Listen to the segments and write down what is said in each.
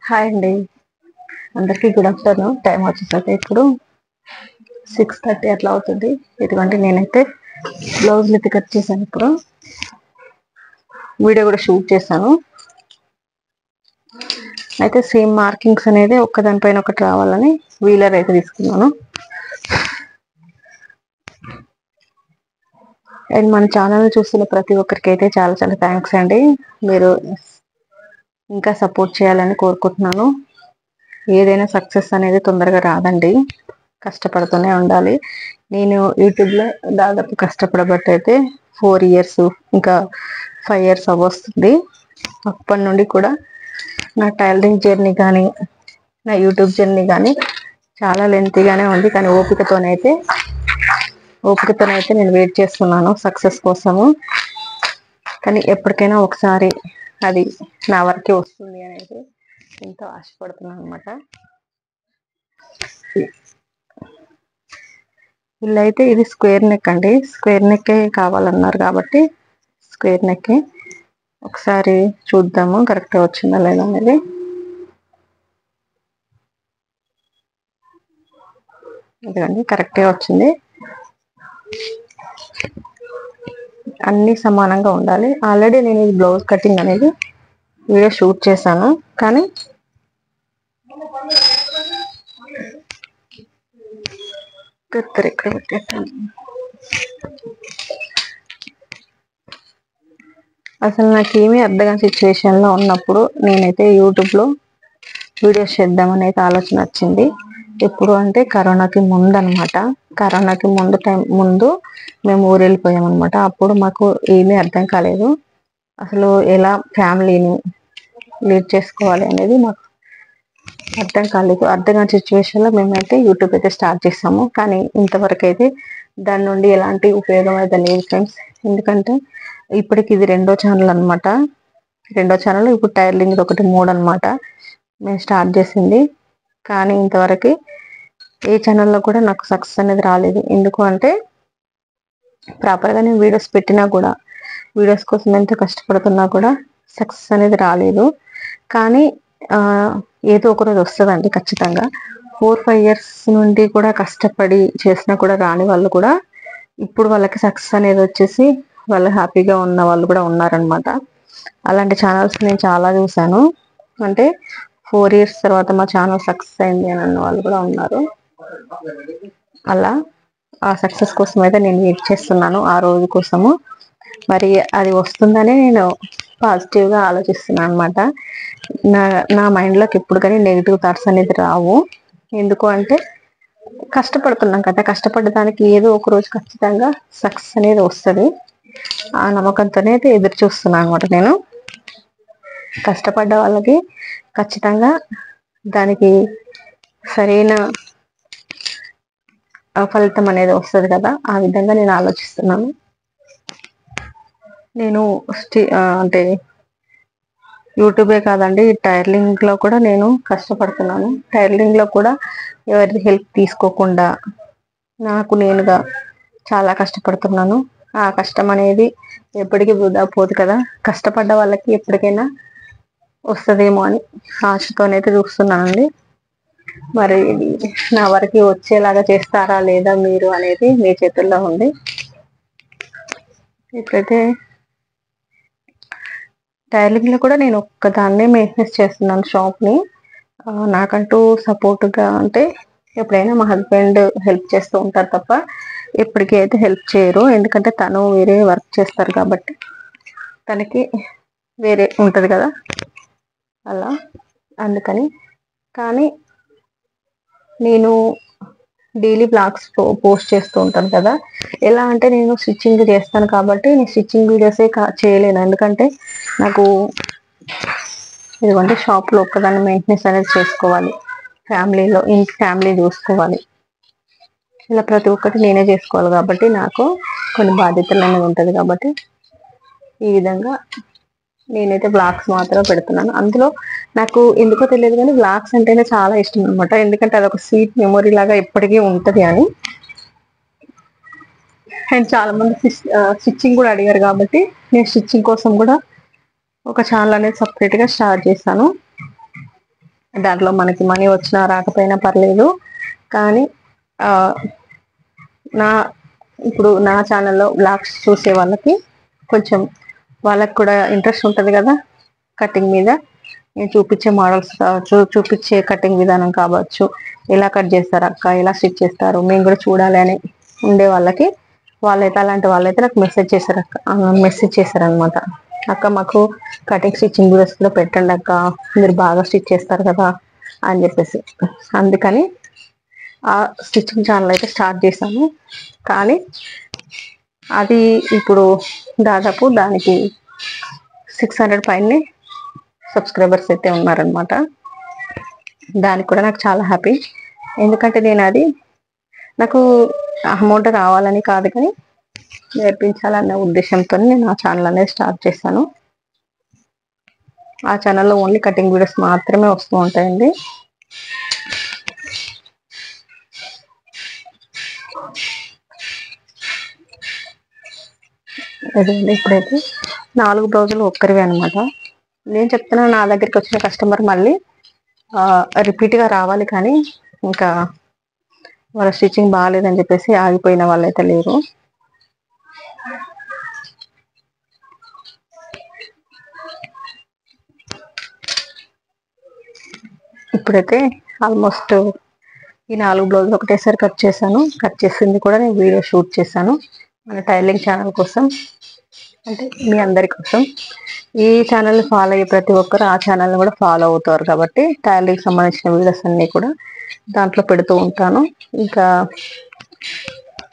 Hi అండి. అందరికీ good afternoon. Time వచ్చేసరికి ఇప్పుడు 6:30 అట్లా అవుతుంది. ఇదిగోండి నేనైతే బ్లౌజ్లు అయితే కట్ చేశాను. ఇప్పుడు వీడియో కూడా షూట్ చేశాను. అయితే సేమ్ మార్కింగ్స్ అనేది ఒక్కదానిపైన ఒకటి రావాలని వీలర్ అయితే తీసుకున్నాను. అండ్ మన ఛానల్ చూస్తున్న ప్రతి ఒక్కరికి అయితే చాలా చాలా థ్యాంక్స్ అండి. మీరు ఇంకా సపోర్ట్ చేయాలని కోరుకుంటున్నాను. ఏదైనా సక్సెస్ అనేది తొందరగా రాదండి, కష్టపడుతూనే ఉండాలి. నేను యూట్యూబ్లో దాదాపు కష్టపడబట్టి అయితే 4 years, ఇంకా 5 years అవ్వస్తుంది. అప్పటి నుండి కూడా నా టైలరింగ్ జర్నీ కానీ నా యూట్యూబ్ జర్నీ కానీ చాలా లెంతీగానే ఉంది. కానీ ఓపికతోనైతే నేను వెయిట్ చేస్తున్నాను సక్సెస్ కోసము. కానీ ఎప్పటికైనా ఒకసారి అది నా వరకే వస్తుంది అనేది ఎంతో ఆశపడుతున్నాను అనమాట. వీళ్ళైతే ఇది స్క్వేర్ నెక్ అండి, స్క్వేర్ నెక్కే కావాలన్నారు కాబట్టి స్క్వేర్ నెక్కే ఒకసారి చూద్దాము కరెక్ట్గా వచ్చిందా లేదా అనేది. ఇదిగండి కరెక్ట్గా వచ్చింది. అన్ని సమానంగా ఉండాలి. ఆల్రెడీ నేను ఇది బ్లౌజ్ కటింగ్ అనేది వీడియో షూట్ చేశాను. కానీ ఇక్కడ పెట్టేస్తాను. అసలు నాకేమీ అర్థం కాని సిచ్యువేషన్లో ఉన్నప్పుడు నేనైతే యూట్యూబ్లో వీడియోస్ చేద్దామని అయితే ఆలోచన వచ్చింది. ఎప్పుడు అంటే కరోనాకి ముందు అనమాట. కరోనాకి ముందు మేము ఊరు వెళ్ళిపోయాం అనమాట. అప్పుడు మాకు ఏమీ అర్థం కాలేదు. అసలు ఎలా ఫ్యామిలీని లీడ్ చేసుకోవాలి అనేది మాకు అర్థం కాలేదు. అర్థం కాని సిచ్యువేషన్లో మేమైతే యూట్యూబ్ అయితే స్టార్ట్ చేసాము. కానీ ఇంతవరకు అయితే దాని నుండి ఎలాంటి ఉపయోగం అయితే లేదు ఫ్రెండ్స్. ఎందుకంటే ఇప్పటికి ఇది 2వ ఛానల్ అనమాట. 2వ ఛానల్ ఇప్పుడు టైలరింగ్ ఒకటి 3 అనమాట మేము స్టార్ట్ చేసింది. కానీ ఇంతవరకు ఏ ఛానల్లో కూడా నాకు సక్సెస్ అనేది రాలేదు. ఎందుకు అంటే ప్రాపర్గా నేను వీడియోస్ పెట్టినా కూడా, వీడియోస్ కోసం ఎంత కష్టపడుతున్నా కూడా సక్సెస్ అనేది రాలేదు. కానీ ఏదో ఒకరోజు వస్తుందండి ఖచ్చితంగా. 4-5 years నుండి కూడా కష్టపడి చేసినా కూడా రాని వాళ్ళు కూడా ఇప్పుడు వాళ్ళకి సక్సెస్ అనేది వచ్చేసి వాళ్ళు హ్యాపీగా ఉన్న వాళ్ళు కూడా ఉన్నారనమాట. అలాంటి ఛానల్స్ నేను చాలా చూశాను. అంటే 4 years తర్వాత మా ఛానల్ సక్సెస్ అయింది అని అన్న వాళ్ళు కూడా ఉన్నారు. అలా ఆ సక్సెస్ కోసం అయితే నేను వెయిట్ చేస్తున్నాను, ఆ రోజు కోసము. మరి అది వస్తుందని నేను పాజిటివ్గా ఆలోచిస్తున్నాను అనమాట. నా మైండ్లోకి ఎప్పుడు కానీ నెగిటివ్ థాట్స్ అనేది రావు. ఎందుకు అంటే కష్టపడుతున్నాం కదా, కష్టపడడానికి ఏదో ఒక రోజు ఖచ్చితంగా సక్సెస్ అనేది వస్తుంది. ఆ నమ్మకంతోనే అయితే ఎదురు చూస్తున్నాను అనమాట. నేను కష్టపడ్డ వాళ్ళకి ఖచ్చితంగా దానికి సరైన ఫలితం అనేది వస్తుంది కదా, ఆ విధంగా నేను ఆలోచిస్తున్నాను. నేను అంటే యూట్యూబే కాదండి, టైలరింగ్ లో కూడా నేను కష్టపడుతున్నాను. టైలరింగ్ లో కూడా ఎవరి హెల్ప్ తీసుకోకుండా నాకు నేనుగా చాలా కష్టపడుతున్నాను. ఆ కష్టం అనేది ఎప్పటికీ వృధా పోదు కదా, కష్టపడ్డ వాళ్ళకి ఎప్పటికైనా వస్తుందేమో అని ఆశతోనైతే చూస్తున్నానండి. మరి నా వరకు వచ్చేలాగా చేస్తారా లేదా మీరు అనేది మీ చేతుల్లో ఉంది. ఇప్పుడైతే టైలరింగ్ లో కూడా నేను ఒక్కదాన్నే మెయింటెనెన్స్ చేస్తున్నాను షాప్ ని. నాకంటూ సపోర్ట్గా అంటే ఎప్పుడైనా మా హస్బెండ్ హెల్ప్ చేస్తూ ఉంటారు తప్ప ఎప్పటికీ అయితే హెల్ప్ చేయరు. ఎందుకంటే తను వేరే వర్క్ చేస్తారు కాబట్టి తనకి వేరే ఉంటుంది కదా, అలా అందుకని. కానీ నేను డైలీ బ్లాగ్స్ పోస్ట్ చేస్తూ ఉంటాను కదా. ఎలా అంటే నేను స్టిచ్చింగ్ చేస్తాను కాబట్టి నేను స్టిచ్చింగ్ వీడియోసే చేయలేను. ఎందుకంటే నాకు ఇదిగోంటే షాప్లో ఒక్కదాన్ని మెయింటెనెన్స్ అనేది చేసుకోవాలి, ఇంటి ఫ్యామిలీ చూసుకోవాలి, ఇలా ప్రతి ఒక్కటి నేనే చేసుకోవాలి కాబట్టి నాకు కొన్ని బాధ్యతలు అనేది ఉంటుంది. కాబట్టి ఈ విధంగా నేనైతే బ్లాగ్స్ మాత్రం పెడుతున్నాను. అందులో నాకు ఎందుకో తెలియదు కానీ బ్లాగ్స్ అంటేనే చాలా ఇష్టం అనమాట. ఎందుకంటే అదొక స్వీట్ మెమొరీ లాగా ఎప్పటికీ ఉంటుంది అని. అండ్ చాలా మంది స్టిచ్చింగ్ కూడా అడిగారు కాబట్టి నేను స్టిచ్చింగ్ కోసం కూడా ఒక ఛానల్ అనేది సపరేట్గా స్టార్ట్ చేశాను. దాంట్లో మనకి మనీ వచ్చినా రాకపోయినా పర్లేదు. కానీ ఆ, నా ఇప్పుడు నా ఛానల్లో బ్లాగ్స్ చూసే వాళ్ళకి కొంచెం వాళ్ళకి కూడా ఇంట్రెస్ట్ ఉంటుంది కదా కటింగ్ మీద. నేను చూపించే మోడల్స్ కావచ్చు, చూపించే కటింగ్ విధానం కావచ్చు, ఎలా కట్ చేస్తారు అక్క, ఎలా స్టిచ్ చేస్తారు, మేము కూడా చూడాలి అని ఉండే వాళ్ళకి, వాళ్ళైతే అలాంటి వాళ్ళైతే నాకు మెసేజ్ చేశారు అక్క, మెసేజ్ చేశారనమాట. అక్క మాకు కటింగ్ స్టిచ్చింగ్ వీడియోస్ కూడా పెట్టండి అక్క, మీరు బాగా స్టిచ్ చేస్తారు కదా అని చెప్పేసి. అందుకని ఆ స్టిచ్చింగ్ ఛానల్ అయితే స్టార్ట్ చేశాను. కానీ అది ఇప్పుడు దాదాపు దానికి 600 పైనే సబ్స్క్రైబర్స్ అయితే ఉన్నారనమాట. దానికి కూడా నాకు చాలా హ్యాపీ. ఎందుకంటే నేను అది నాకు అమౌంట్ రావాలని కాదు, కానీ నేర్పించాలన్న ఉద్దేశంతో నేను ఆ ఛానల్ అనేది స్టార్ట్ చేశాను. ఆ ఛానల్లో ఓన్లీ కటింగ్ వీడియోస్ మాత్రమే వస్తూ ఉంటాయండి. అదండి ఇప్పుడైతే 4 బ్లౌజులు ఒక్కరివే అనమాట. నేను చెప్తున్నా, నా దగ్గరికి వచ్చిన కస్టమర్ మళ్ళీ రిపీట్గా రావాలి, కానీ ఇంకా వాళ్ళ స్టిచ్చింగ్ బాగాలేదని చెప్పేసి ఆగిపోయిన వాళ్ళైతే లేరు. ఇప్పుడైతే ఆల్మోస్ట్ ఈ 4 బ్లౌజులు ఒకటేసారి కట్ చేశాను. కట్ చేసింది కూడా నేను వీడియో షూట్ చేశాను మన టైలరింగ్ ఛానల్ కోసం, అంటే మీ అందరి కోసం. ఈ ఛానల్ని ఫాలో అయ్యే ప్రతి ఒక్కరు ఆ ఛానల్ని కూడా ఫాలో అవుతారు కాబట్టి టైలరింగ్ సంబంధించిన వీడియోస్ అన్నీ కూడా దాంట్లో పెడుతూ ఉంటాను. ఇంకా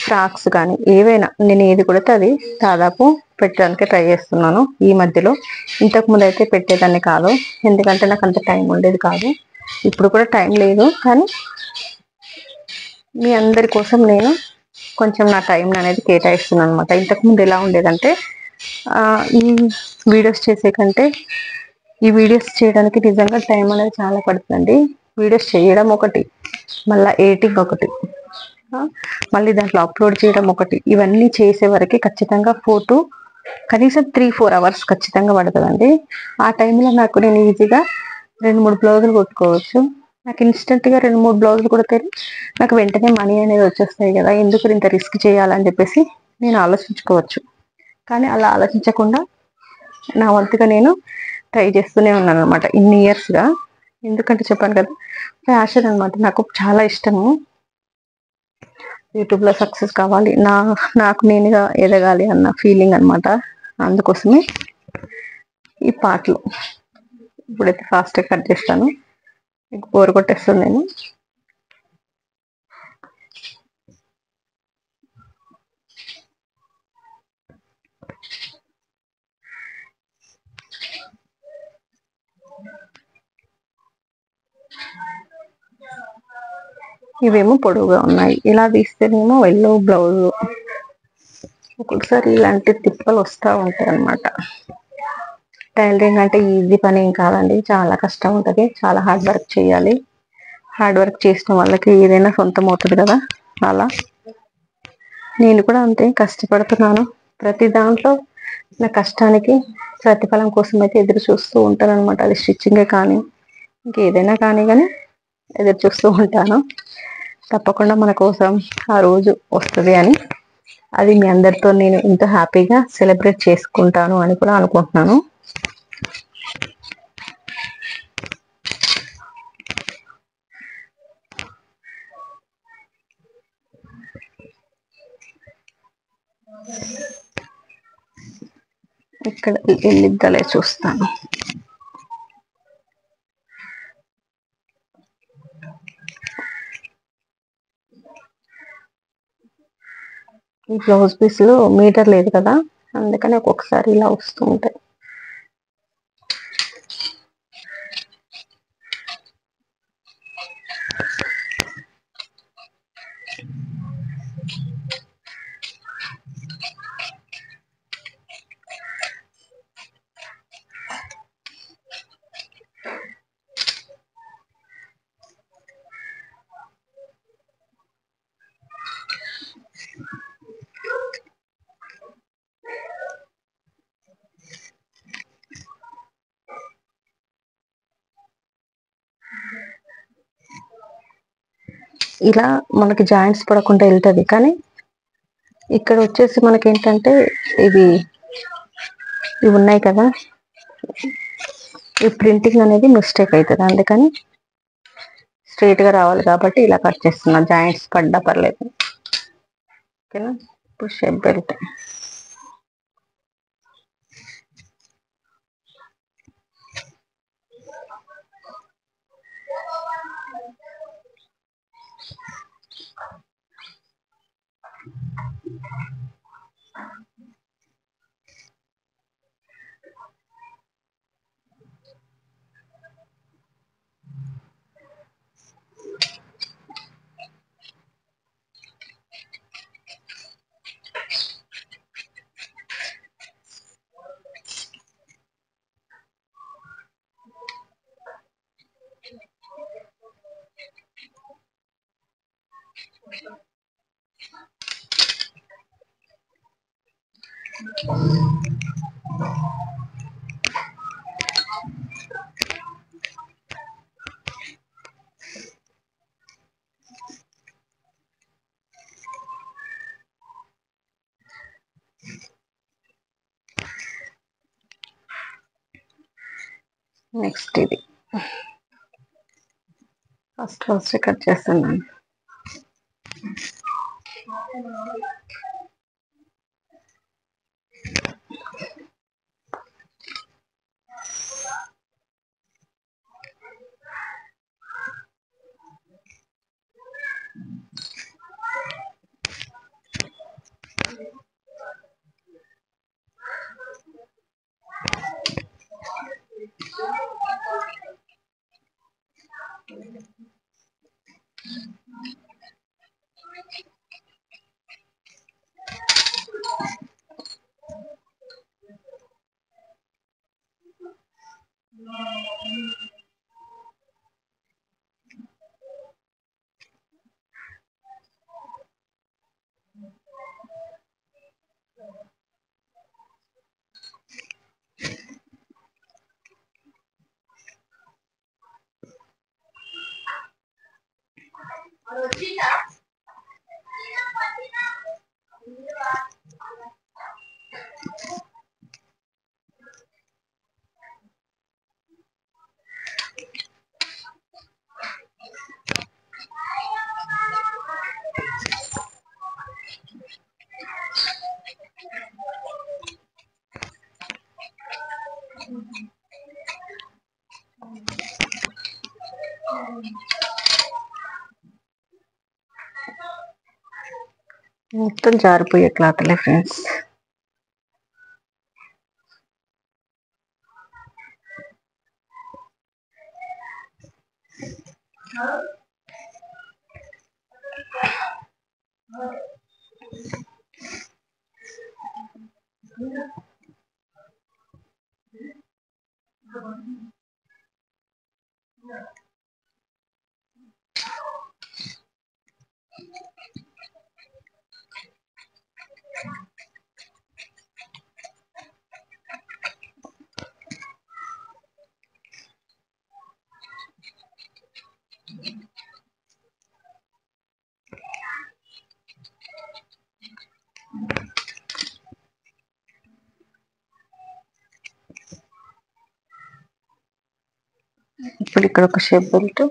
ఫ్రాక్స్ కానీ ఏవైనా నేను ఏది కొడితే అది దాదాపు పెట్టడానికి ట్రై చేస్తున్నాను ఈ మధ్యలో. ఇంతకుముందు అయితే పెట్టేదాన్ని కాదు, ఎందుకంటే నాకు అంత టైం ఉండేది కాదు. ఇప్పుడు కూడా టైం లేదు, కానీ మీ అందరి కోసం నేను కొంచెం నా టైం అనేది కేటాయిస్తున్నాను అనమాట. ఇంతకుముందు ఎలా ఉండేదంటే ఈ వీడియోస్ చేసే కంటే ఈ వీడియోస్ చేయడానికి నిజంగా టైం అనేది చాలా పడుతుందండి. వీడియోస్ చేయడం ఒకటి, మళ్ళీ ఎడిటింగ్ ఒకటి, మళ్ళీ దాంట్లో అప్లోడ్ చేయడం ఒకటి, ఇవన్నీ చేసే వరకు ఖచ్చితంగా కనీసం 3-4 అవర్స్ ఖచ్చితంగా పడుతుందండి. ఆ టైంలో నాకు నేను ఈజీగా 2-3 బ్లౌజులు కొట్టుకోవచ్చు. నాకు ఇన్స్టెంట్గా 2-3 బ్లౌజులు కొడితే నాకు వెంటనే మనీ అనేది వచ్చేస్తాయి కదా, ఎందుకు ఇంత రిస్క్ చేయాలని చెప్పేసి నేను ఆలోచించుకోవచ్చు. కానీ అలా ఆలోచించకుండా నా వంతుగా నేను ట్రై చేస్తూనే ఉన్నాను అనమాట ఇన్ని ఇయర్స్గా. ఎందుకంటే చెప్పాను కదా, ఫ్యాషన్ అనమాట నాకు చాలా ఇష్టము. యూట్యూబ్లో సక్సెస్ కావాలి, నాకు నేనుగా ఎదగాలి అన్న ఫీలింగ్ అనమాట. అందుకోసమే ఈ పాటలు. ఇప్పుడైతే ఫాస్ట్గా కట్ చేస్తాను, మీకు బోర్ కొట్టేస్తుంది నేను. ఇవేమో పొడవుగా ఉన్నాయి, ఇలా తీస్తేనేమో ఎల్లో బ్లౌజ్. ఒక్కొక్కసారి ఇలాంటి తిప్పలు వస్తూ ఉంటాయి అన్నమాట. టైలరింగ్ అంటే ఈజీ పని ఏం కాదండి, చాలా కష్టం ఉంటుంది, చాలా హార్డ్ వర్క్ చేయాలి. హార్డ్ వర్క్ చేసిన వాళ్ళకి ఏదైనా సొంతం అవుతుంది కదా, అలా నేను కూడా అంతే కష్టపడుతున్నాను. ప్రతి దాంట్లో నా కష్టానికి ప్రతిఫలం కోసం అయితే ఎదురు చూస్తూ ఉంటాను అనమాట. అది స్టిచ్చింగే కానీ ఇంకేదైనా కానీ ఎదురు చూస్తూ ఉంటాను. తప్పకుండా మన కోసం ఆ రోజు వస్తుంది అని, అది మీ అందరితో నేను ఎంతో హ్యాపీగా సెలబ్రేట్ చేసుకుంటాను అని కూడా అనుకుంటున్నాను. ఇక్కడ వెళ్ళిద్దలే చూస్తాను. ఈ బ్లౌజ్ పీస్లు మీటర్ లేదు కదా, అందుకని ఒక్కొక్కసారి ఇలా వస్తూ ఉంటాయి. ఇలా మనకి జాయింట్స్ పడకుండా వెళ్తుంది. కానీ ఇక్కడ వచ్చేసి మనకి ఏంటంటే ఇవి ఇవి ఉన్నాయి కదా, ఈ ప్రింటింగ్ అనేది మిస్టేక్ అవుతుంది. అందుకని స్ట్రైట్గా రావాలి కాబట్టి ఇలా కట్ చేస్తున్నా, జాయింట్స్ పడ్డా పర్లేదు. ఓకేనా. ఇప్పుడు షేప్ బెల్ట్. నెక్స్ట్ ఇది ఫస్ట్ కట్ చేస్తున్నాను. మొత్తం జారిపోయే క్లాత్లే ఫ్రెండ్స్. ఇప్పుడు ఇక్కడ ఒక షేప్ బెల్ట్,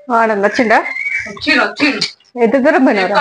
వాడని వచ్చిండా ఎంత దూరం పోయినారా